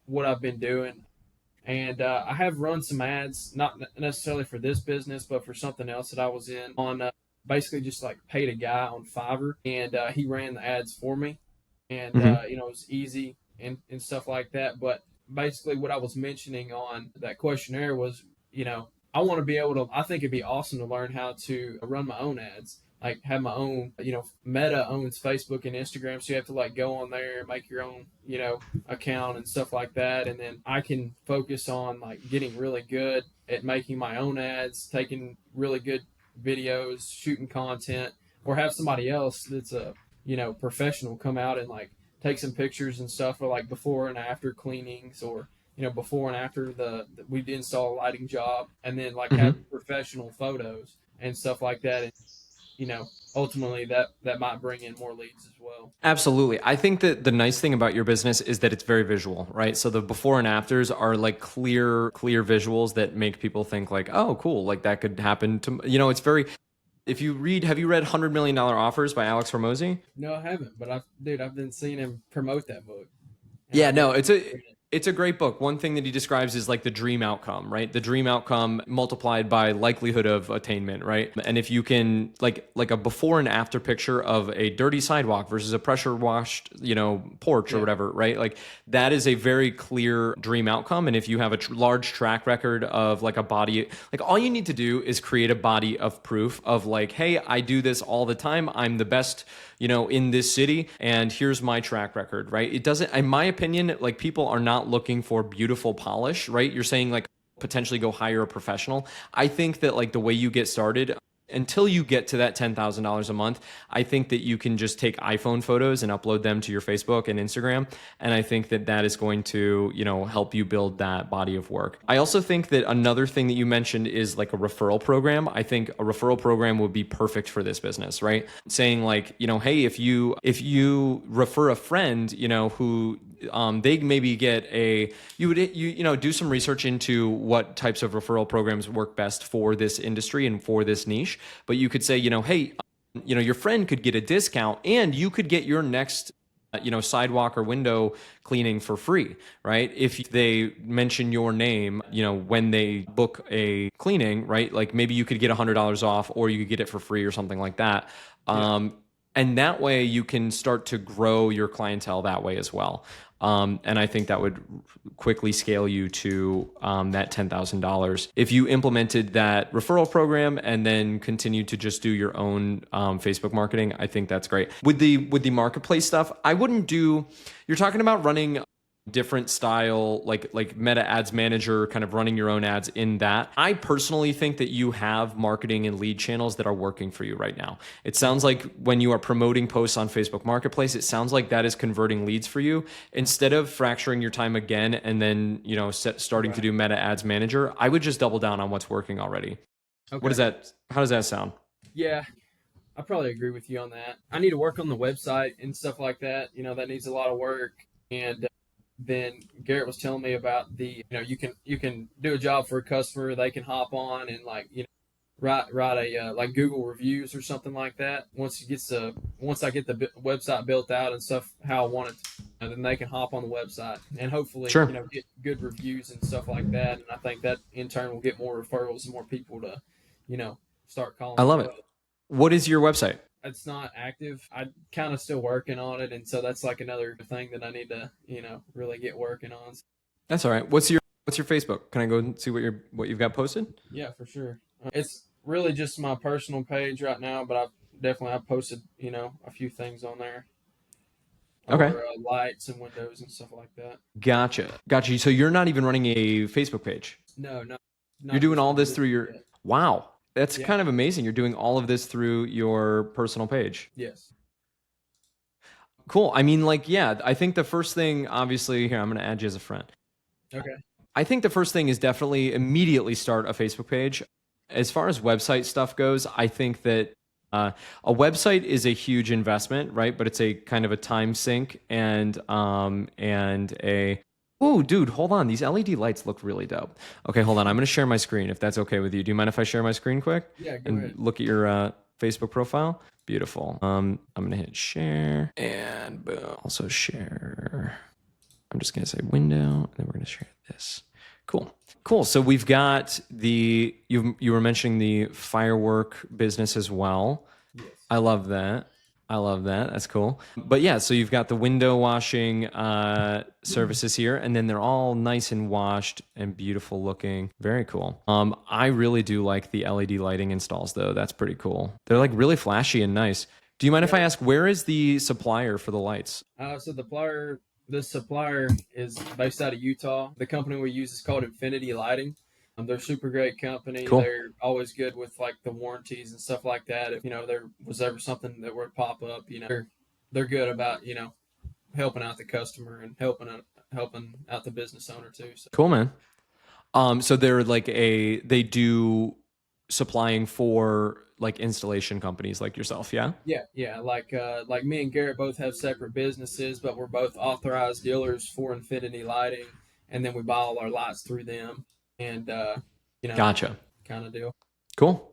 what I've been doing. And I have run some ads, not necessarily for this business, but for something else that I was in on basically just like paid a guy on Fiverr, and he ran the ads for me. And, Mm-hmm. it was easy and stuff like that. But basically, what I was mentioning on that questionnaire was, I want to be able to, I think it'd be awesome to learn how to run my own ads. Like have my own, Meta owns Facebook and Instagram, so you have to like go on there and make your own, account and stuff like that. And then I can focus on like getting really good at making my own ads, taking really good videos, shooting content, or have somebody else that's a professional come out and like take some pictures and stuff for like before and after cleanings, or before and after we install a lighting job, and then like Mm-hmm. have professional photos and stuff like that. And ultimately that might bring in more leads as well. Absolutely. I think that the nice thing about your business is that it's very visual, right? So the before and afters are like clear visuals that make people think like, oh, cool, like that could happen to, it's very, if you read, have you read $100 Million Offers by Alex Hormozy? No, I haven't, but I've been seeing him promote that book, and Yeah, I've been no, wanting to read it. It's a great book. One thing that he describes is like the dream outcome, right? The dream outcome multiplied by likelihood of attainment, right? And if you can like a before and after picture of a dirty sidewalk versus a pressure washed, porch or Yeah. whatever, right? Like that is a very clear dream outcome. And if you have a large track record of like a body, like all you need to do is create a body of proof of like, hey, I do this all the time. I'm the best, in this city, and here's my track record, right? It doesn't, in my opinion, like people are not looking for beautiful polish, right? You're saying like potentially go hire a professional. I think that like the way you get started, until you get to that $10,000 a month, I think that you can just take iPhone photos and upload them to your Facebook and Instagram. And I think that that is going to, help you build that body of work. I also think that another thing that you mentioned is like a referral program. I think a referral program would be perfect for this business, right? Saying like, hey, if you refer a friend, who they maybe get do some research into what types of referral programs work best for this industry and for this niche. But you could say, hey, your friend could get a discount and you could get your next sidewalk or window cleaning for free, right? If they mention your name, when they book a cleaning, right? Like maybe you could get $100 off, or you could get it for free or something like that. Yeah. And that way you can start to grow your clientele that way as well. And I think that would quickly scale you to that $10,000 if you implemented that referral program and then continue to just do your own Facebook marketing. I think that's great. With the marketplace stuff, I wouldn't do. You're talking about running different style like Meta Ads Manager, kind of running your own ads in that. I personally think that you have marketing and lead channels that are working for you right now. It sounds like when you are promoting posts on Facebook Marketplace, it sounds like that is converting leads for you. Instead of fracturing your time again and then starting to do Meta Ads Manager, I would just double down on what's working already. Okay. How does that sound? Yeah, I probably agree with you on that. I need to work on the website and stuff like that. That needs a lot of work. And then Garrett was telling me about you can do a job for a customer. They can hop on and write a like Google reviews or something like that. Once I get the website built out and stuff how I want it, then they can hop on the website and hopefully Sure. get good reviews and stuff like that. And I think that in turn will get more referrals and more people to start calling I as love well. it. What is your website? It's not active. I kind of still working on it, and so that's like another thing that I need to really get working on. That's all right. What's your Facebook? Can I go and see what you've got posted? Yeah, for sure. It's really just my personal page right now, but I've posted a few things on there Okay. over lights and windows and stuff like that. Gotcha. So you're not even running a Facebook page. No, You're not doing just all for this business through your. yet. Wow. That's Yeah. kind of amazing. You're doing all of this through your personal page. Yes. Cool. I mean, like, yeah, I think the first thing, obviously, here, I'm going to add you as a friend. Okay. I think the first thing is definitely immediately start a Facebook page. As far as website stuff goes, I think that a website is a huge investment, right? But it's a kind of a time sink and a. Ooh, dude, hold on. These LED lights look really dope. Okay, hold on. I'm going to share my screen if that's okay with you. Do you mind if I share my screen quick? Yeah, go And ahead. look at your Facebook profile? Beautiful. I'm going to hit share and boom. Also share. I'm just going to say window, and then we're going to share this. Cool. So we've got you were mentioning the firework business as well. Yes. I love that. That's cool. But yeah, so you've got the window washing services here, and then they're all nice and washed and beautiful looking. Very cool. I really do like the LED lighting installs though. That's pretty cool. They're like really flashy and nice. Do you mind if I ask where is the supplier for the lights? So this supplier is based out of Utah. The company we use is called Infinity Lighting. They're a super great company. Cool. They're always good with like the warranties and stuff like that. If there was ever something that would pop up, they're good about helping out the customer and helping out the business owner too. So. Cool, man. So they're like they do supplying for like installation companies like yourself, yeah? Yeah. Like me and Garrett both have separate businesses, but we're both authorized dealers for Infinity Lighting, and then we buy all our lights through them, and Gotcha. kind of deal. Cool.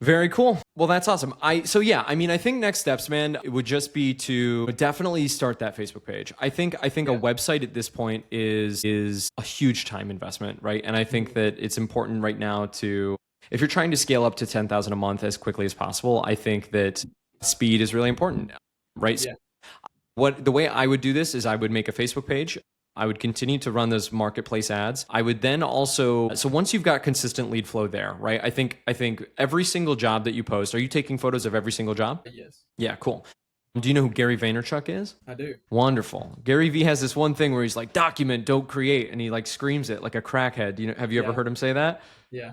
Very cool. Well, that's awesome. So yeah, I mean, I think next steps, man, it would just be to definitely start that Facebook page. I think a Yeah. website at this point is a huge time investment, right? And I think Mhm. that it's important right now to, if you're trying to scale up to 10,000 a month as quickly as possible, I think that speed is really important, right? Yeah. What the way I would do this is I would make a Facebook page. I would continue to run those marketplace ads. I would then also, so once you've got consistent lead flow there, right? I think every single job that you post, are you taking photos of every single job? Yes, Yeah, cool. Do you know who Gary Vaynerchuk is? I do. Wonderful. Gary V has this one thing where he's like, document, don't create, and he like screams it like a crackhead. Have you ever Yeah. heard him say that? Yeah.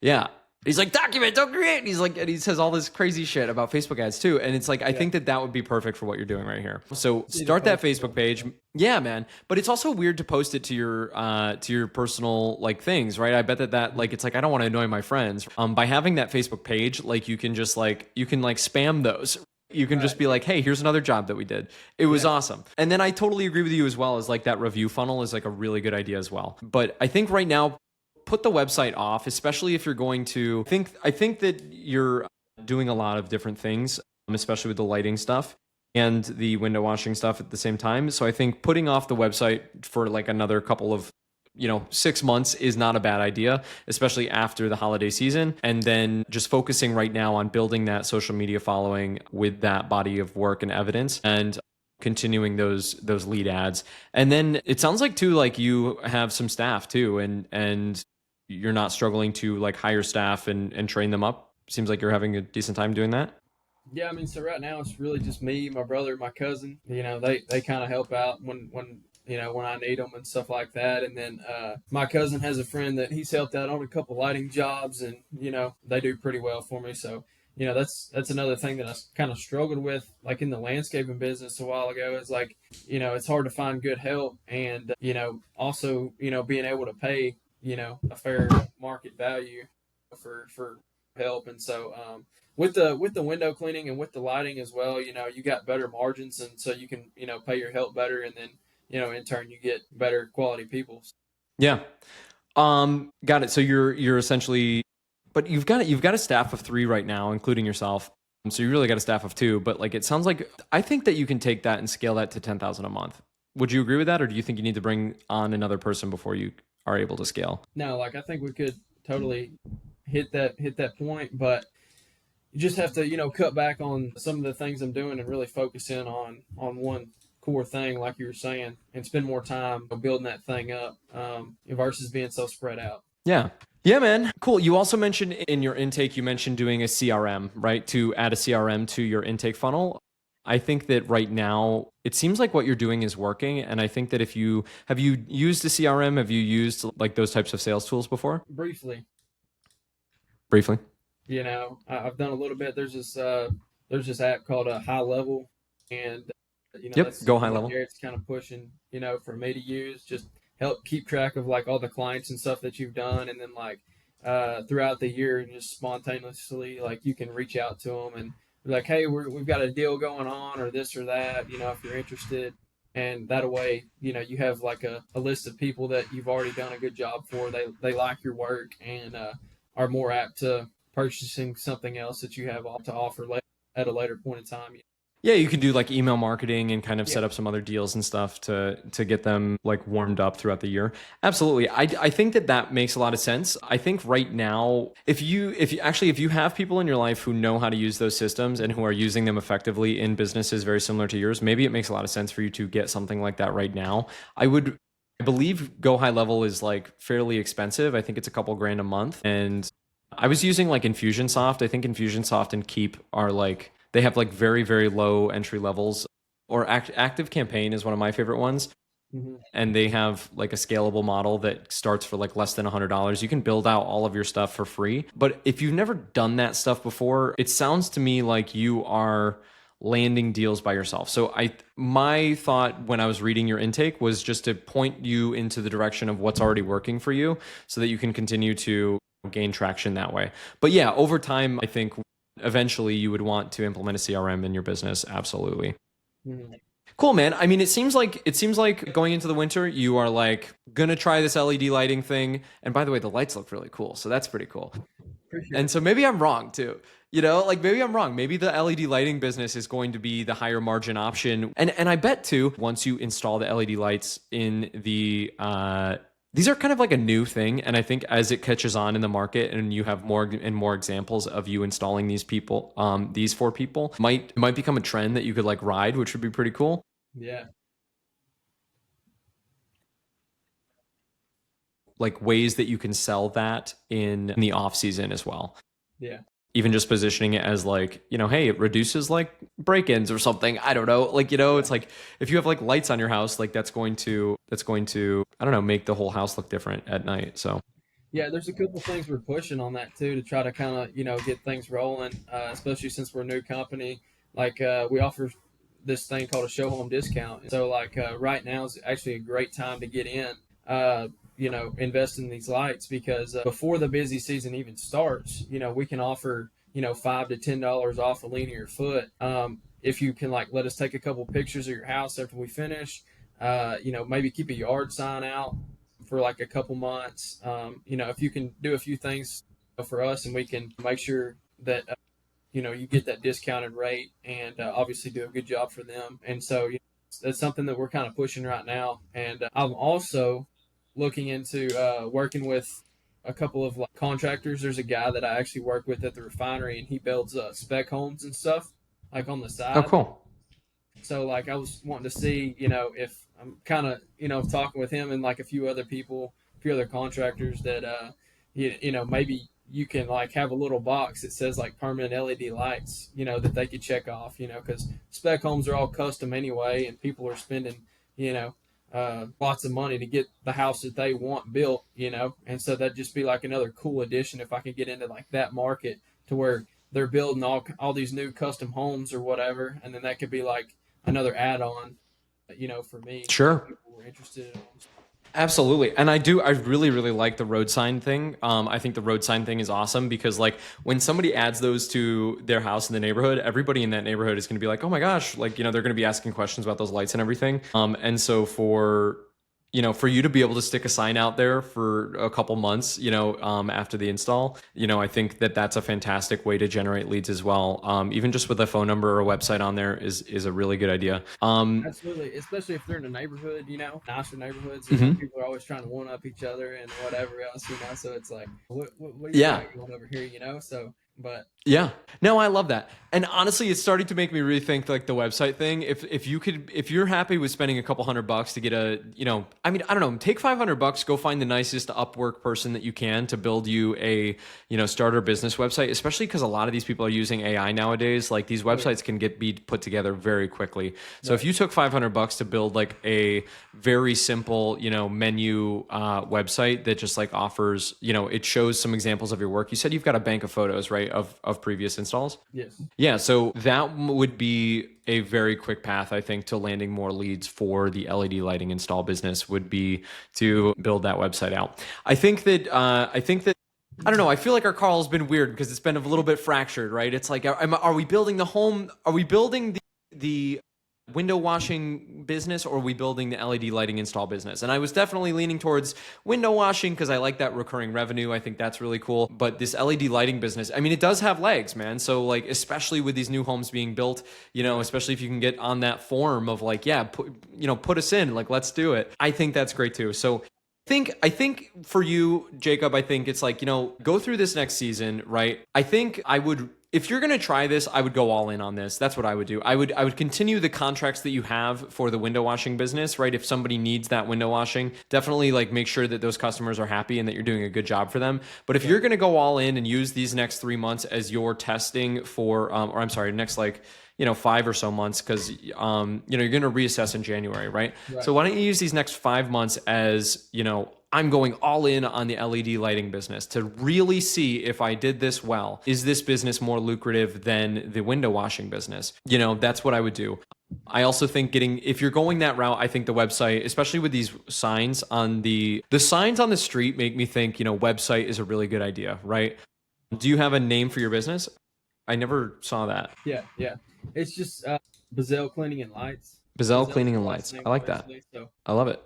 Yeah. He's like, document, don't create. And he's like, and he says all this crazy shit about Facebook ads too. And it's like, I Yeah. think that would be perfect for what you're doing right here. So Need to start that post Facebook more. page. Yeah, man. But it's also weird to post it to your personal like things, right? I bet that like, it's like, I don't want to annoy my friends. By having that Facebook page, like you can just like, you can like spam those. You can just Right. be like, hey, here's another job that we did. It was Yeah. awesome. And then I totally agree with you as well as like that review funnel is like a really good idea as well. But I think right now, put the website off, especially if you're going to I think that you're doing a lot of different things, especially with the lighting stuff and the window washing stuff at the same time. So I think putting off the website for like another couple of 6 months is not a bad idea, especially after the holiday season. And then just focusing right now on building that social media following with that body of work and evidence and continuing those lead ads. And then it sounds like too, like you have some staff too, and you're not struggling to like hire staff and train them up. Seems like you're having a decent time doing that. Yeah, I mean, so right now it's really just me, my brother, my cousin. They kind of help out when I need them and stuff like that. And then my cousin has a friend that he's helped out on a couple lighting jobs, and they do pretty well for me. So that's another thing that I kind of struggled with, like in the landscaping business a while ago. Is like it's hard to find good help, and also being able to pay a fair market value for help. And so with the window cleaning and with the lighting as well, you got better margins, and so you can pay your help better, and then in turn you get better quality people. Yeah. Got it. So you're essentially, but you've got a staff of three right now, including yourself. So you really got a staff of two. But like it sounds like I think that you can take that and scale that to 10,000 a month. Would you agree with that, or do you think you need to bring on another person before you are able to scale? No, like I think we could totally hit that point, but you just have to cut back on some of the things I'm doing and really focus in on one core thing, like you were saying, and spend more time building that thing up versus being so spread out. Yeah. Yeah, man. Cool. You also mentioned in your intake, you mentioned doing a CRM, right? To add a CRM to your intake funnel. I think that right now it seems like what you're doing is working. And I think that if you have you used a CRM, have you used like those types of sales tools before? Briefly, Briefly. I've done a little bit. There's this app called a High Level, and that's Yep. Go high something that level. Garrett's kind of pushing, for me to use. Just help keep track of like all the clients and stuff that you've done, and then like throughout the year, and just spontaneously like you can reach out to them and be like, hey, we've got a deal going on, or this or that, if you're interested. And that way, you have like a list of people that you've already done a good job for. They like your work, and are more apt to purchasing something else that you have to offer at a later point in time. Yeah, you can do like email marketing and kind of Yeah. set up some other deals and stuff to get them like warmed up throughout the year. Absolutely. I think that makes a lot of sense. I think right now, if you have people in your life who know how to use those systems and who are using them effectively in businesses very similar to yours, maybe it makes a lot of sense for you to get something like that right now. I believe Go High Level is like fairly expensive. I think it's a couple grand a month. And I was using like Infusionsoft. I think Infusionsoft and Keep are like, they have like very, very low entry levels. Or Active Campaign is one of my favorite ones. Hmm. And they have like a scalable model that starts for like less than $100. You can build out all of your stuff for free. But if you've never done that stuff before, it sounds to me like you are landing deals by yourself. So my thought when I was reading your intake was just to point you into the direction of what's already working for you so that you can continue to gain traction that way. But yeah, over time, I think eventually you would want to implement a CRM in your business. Absolutely. Hmm. Cool, man. I mean, it seems like going into the winter, you are like gonna try this LED lighting thing. And by the way, the lights look really cool, so that's pretty cool. Appreciate And it. so maybe I'm wrong too. Like maybe I'm wrong. Maybe the LED lighting business is going to be the higher margin option. And I bet too, once you install the LED lights in the these are kind of like a new thing. And I think as it catches on in the market and you have more and more examples of you installing these for people, might become a trend that you could like ride, which would be pretty cool. Yeah, Like ways that you can sell that in the off season as well. yeah, Even just positioning it as like, hey, it reduces like break-ins or something. I don't know. Like, yeah. it's like if you have like lights on your house, like that's going to, I don't know, make the whole house look different at night. So, Yeah, there's a couple things we're pushing on that too to try to kind of get things rolling, especially since we're a new company. Like we offer this thing called a show home discount. So like right now is actually a great time to get in. Invest in these lights because before the busy season even starts, we can offer $5 to $10 off a linear foot. If you can like let us take a couple pictures of your house after we finish, maybe keep a yard sign out for like a couple months. If you can do a few things for us, and we can make sure that you get that discounted rate, and obviously do a good job for them. And so that's something that we're kind of pushing right now. And I'm also looking into working with a couple of like contractors. There's a guy that I actually work with at the refinery, and he builds spec homes and stuff like on the oh, side. cool. So like I was wanting to see, if I'm kind of, talking with him and like a few other contractors that maybe you can like have a little box that says like permanent LED lights, that they could check off, because spec homes are all custom anyway, and people are spending, lots of money to get the house that they want built, and so that'd just be like another cool addition if I could get into like that market to where they're building all these new custom homes or whatever, and then that could be like another add-on, for me if Sure. people were interested in them. Absolutely. And I really, really like the road sign thing. I think the road sign thing is awesome because like when somebody adds those to their house in the neighborhood, everybody in that neighborhood is going to be like, oh my gosh, like, they're going to be asking questions about those lights and everything. And so for you to be able to stick a sign out there for a couple months, after the install, I think that that's a fantastic way to generate leads as well. Even just with a phone number or a website on there is a really good idea. Absolutely, especially if they're in a neighborhood, nicer neighborhoods, Mhm. people are always trying to one up each other and whatever else, so it's like, what do you Yeah. got going over here, So, but Yeah. No, I love that. And honestly, it's starting to make me rethink like the website thing. If you're happy with spending a couple $100 to get I mean, I don't know, take $500, go find the nicest Upwork person that you can to build you a, starter business website, especially because a lot of these people are using AI nowadays. Like these oh yeah, websites can be put together very quickly. So if right, you took $500 to build like a very simple, menu website that just like offers, it shows some examples of your work. You said you've got a bank of photos, right? Of previous installs. yes, Yeah, so that would be a very quick path, I think, to landing more leads for the LED lighting install business would be to build that website out. I think that I don't know. I feel like our call has been weird because it's been a little bit fractured, right? It's like, are we building the home? Are we building the window washing business, or are we building the LED lighting install business? And I was definitely leaning towards window washing because I like that recurring revenue. I think that's really cool. But this LED lighting business, I mean, it does have legs, man. So like, especially with these new homes being built, right, especially if you can get on that form of like, yeah, put us in, like, let's do it. I think that's great too. So I think for you, Jacob, I think it's like, go through this next season, right? I think I would, if you're going to try this, I would go all in on this. That's what I would do. I would continue the contracts that you have for the window washing business, right? If somebody needs that window washing, definitely like make sure that those customers are happy and that you're doing a good job for them. But if you're right, going to go all in and use these next 3 months as your testing for, or I'm sorry, next like 5 or so months, because you're going to reassess in January, right? right, So why don't you use these next 5 months as I'm going all in on the LED lighting business to really see if I did this well. Is this business more lucrative than the window washing business? That's what I would do. I also think if you're going that route, I think the website, especially with these signs on the signs on the street, make me think, website is a really good idea, right? Do you have a name for your business? I never saw that. yeah, yeah. It's just Bazelle Cleaning and Lights. Bazelle Bazelle's Cleaning my and last Lights. name, I like that. obviously. So I love it.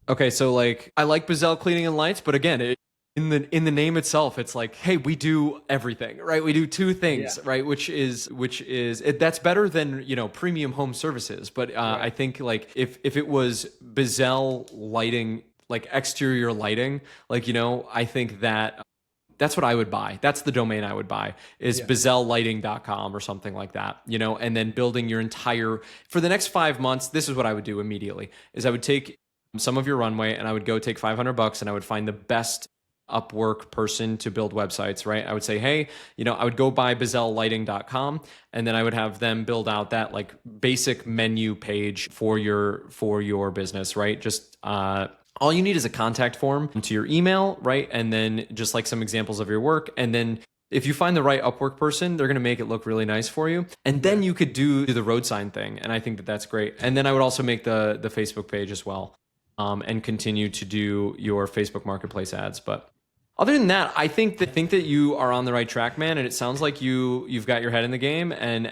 Okay, so like I like Bazelle Cleaning and Lights, but again, in the name itself, it's like, hey, we do everything, right? We do two things, Yeah. right? That's better than, premium home services. But I Right. think like if it was Bazelle lighting, like exterior lighting, like, I think that's what I would buy. That's the domain I would buy, is Yeah. bazellelighting.com or something like that, and then building your entire, for the next 5 months, this is what I would do immediately, is I would take some of your runway and I would go take $500 and I would find the best Upwork person to build websites, right? I would say, hey, I would go buy bazellelighting.com and then I would have them build out that like basic menu page for your business, right? Just all you need is a contact form to your email, right? And then just like some examples of your work. And then if you find the right Upwork person, they're going to make it look really nice for you. And then Yeah. you could do the road sign thing. And I think that that's great. And then I would also make the Facebook page as well, and continue to do your Facebook Marketplace ads. But other than that, I think that you are on the right track, man. And it sounds like you've got your head in the game. And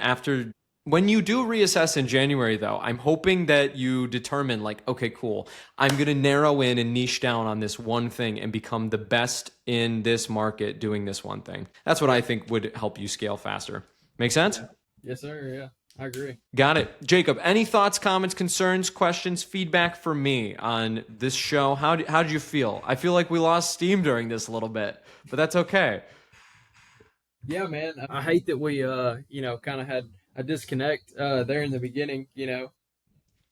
when you do reassess in January, though, I'm hoping that you determine like, okay, cool, I'm gonna narrow in and niche down on this one thing and become the best in this market doing this one thing. That's what I think would help you scale faster. Make sense? Yeah. Yes, sir. Yeah, I agree. Got it. Jacob, any thoughts, comments, concerns, questions, feedback for me on this show? How did you feel? I feel like we lost steam during this a little bit, but that's okay. Yeah, man. I hate that we, kind of had a disconnect there in the beginning. Yeah,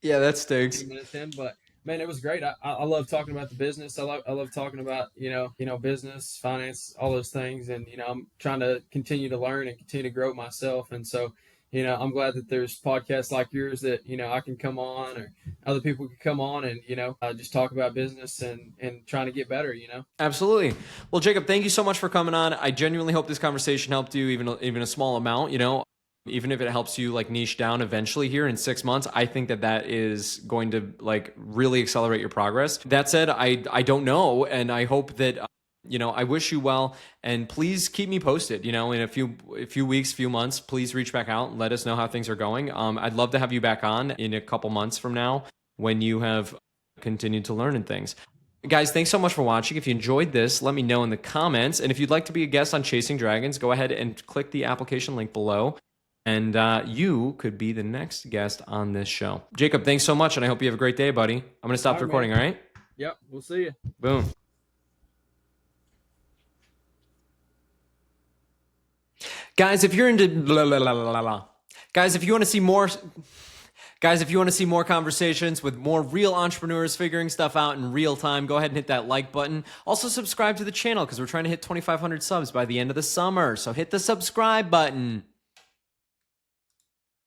that A stinks. few minutes in, but man, it was great. I love talking about the business. I love talking about business, finance, all those things, and I'm trying to continue to learn and continue to grow myself. And so, I'm glad that there's podcasts like yours that I can come on, or other people can come on and just talk about business and trying to get better. Absolutely. Well, Jacob, thank you so much for coming on. I genuinely hope this conversation helped you, even a small amount. Even if it helps you like niche down eventually here in 6 months, I think that is going to like really accelerate your progress. That said, I don't know, and I hope that I wish you well, and please keep me posted. In a few weeks, few months, please reach back out and let us know how things are going. I'd love to have you back on in a couple months from now when you have continued to learn and things. Guys, thanks so much for watching. If you enjoyed this, let me know in the comments. And if you'd like to be a guest on Chasing Dragons, go ahead and click the application link below. And you could be the next guest on this show. Jacob, thanks so much, and I hope you have a great day, buddy. I'm going to stop the recording, Man. all right? Yep. We'll see you. Boom. Guys, if you're into blah, blah, blah, blah, blah. Guys, if you want to see more conversations with more real entrepreneurs figuring stuff out in real time, go ahead and hit that like button. Also subscribe to the channel because we're trying to hit 2,500 subs by the end of the summer. So hit the subscribe button.